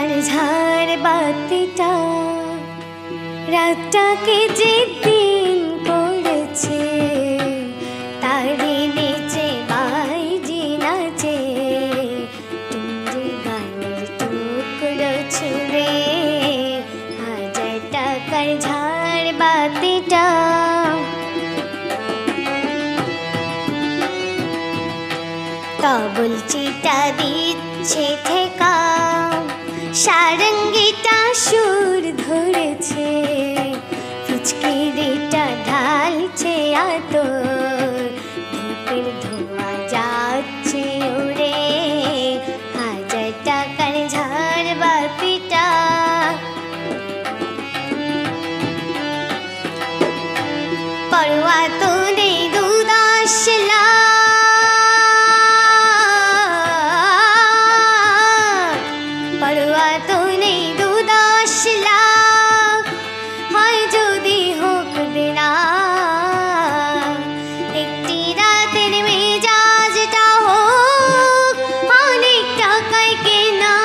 টাকার ঝাড় বাতিটা রাতটাকে যে দিন করেছে, তারে নিচে বাইজি নাচে টুংরি গানের টুকরো ছুঁড়ে। হাজার টাকার ঝাড় বাতিটা কাবুল চিটা দিচ্ছে ঠেকা, সারঙ্গিটা সুর ধরেছে, ফুচকিরিটা ঢালছে আতর, ধূপের ধোঁয়া যাচ্ছে উড়ে। হাজার টাকার ঝাড় বাতিটা পরোয়া তো নেই দুদাস পরোয়া তো নেই দুদাস লাখ, হয় যদি হোক দেনা। একটি রাতের মেজাজটা হোক অনেক টাকায় কেনা।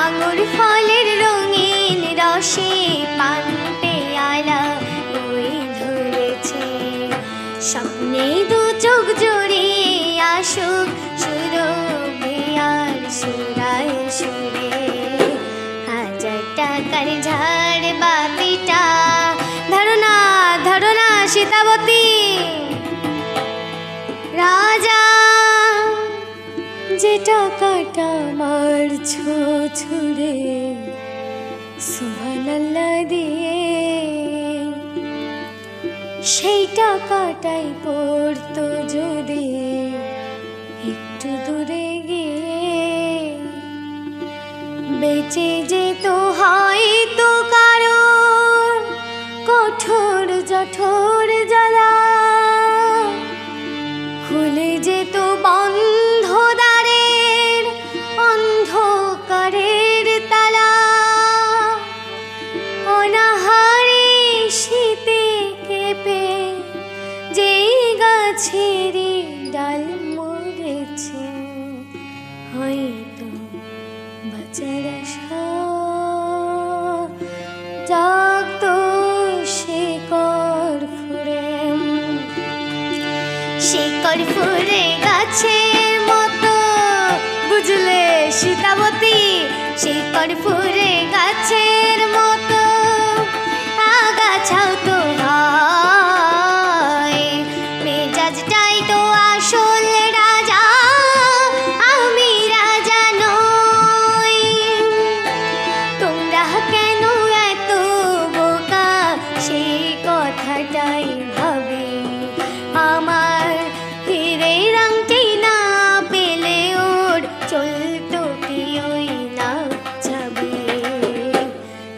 আঙুর ফলের রঙিন রসে পান পেয়ালা ওই ধরেছে, স্বপ্নে দু চোখ জড়িয়ে আসুক সুরভি আর সুরায় সুরে। হাজার টাকার ঝাড় বাতিটা ধরো না ধরো না সীতাবতী রাজা, যে টাকাটা মারছো ছুড়ে সুবহানাল্লাহ দিয়ে, সেই টাকাটাই পড়তো যদি একটু দূরে গিয়ে। বেঁচে যেত হয়তো কারণ কঠোর জঠোর জ্বালা, খুলে যেত বন্ধ দ্বারের অন্ধকারের তালা। অনাহারে শীতে কেঁপে যেই গাছের ডাল মরেছে, হয়তো বাঁচার আশা জাগতো শিকড় ফুঁড়ে। শিকড় ফুঁড়ে গাছের মতো বুঝলে সীতাবতী, শিকড় ফুঁড়ে গাছের মতো আগাছাও তো হয়। মেজাজটাই তো আসল রাজা, আমি রাজা নই। তোমরা কেন এত বোকা সেই কথাটাই ভাবি। আমার হীরের আংটি না পেলে ওর চলতো কি ওই না যাবে।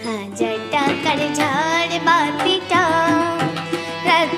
হাজার টাকার ঝাড় বাতিটা রাত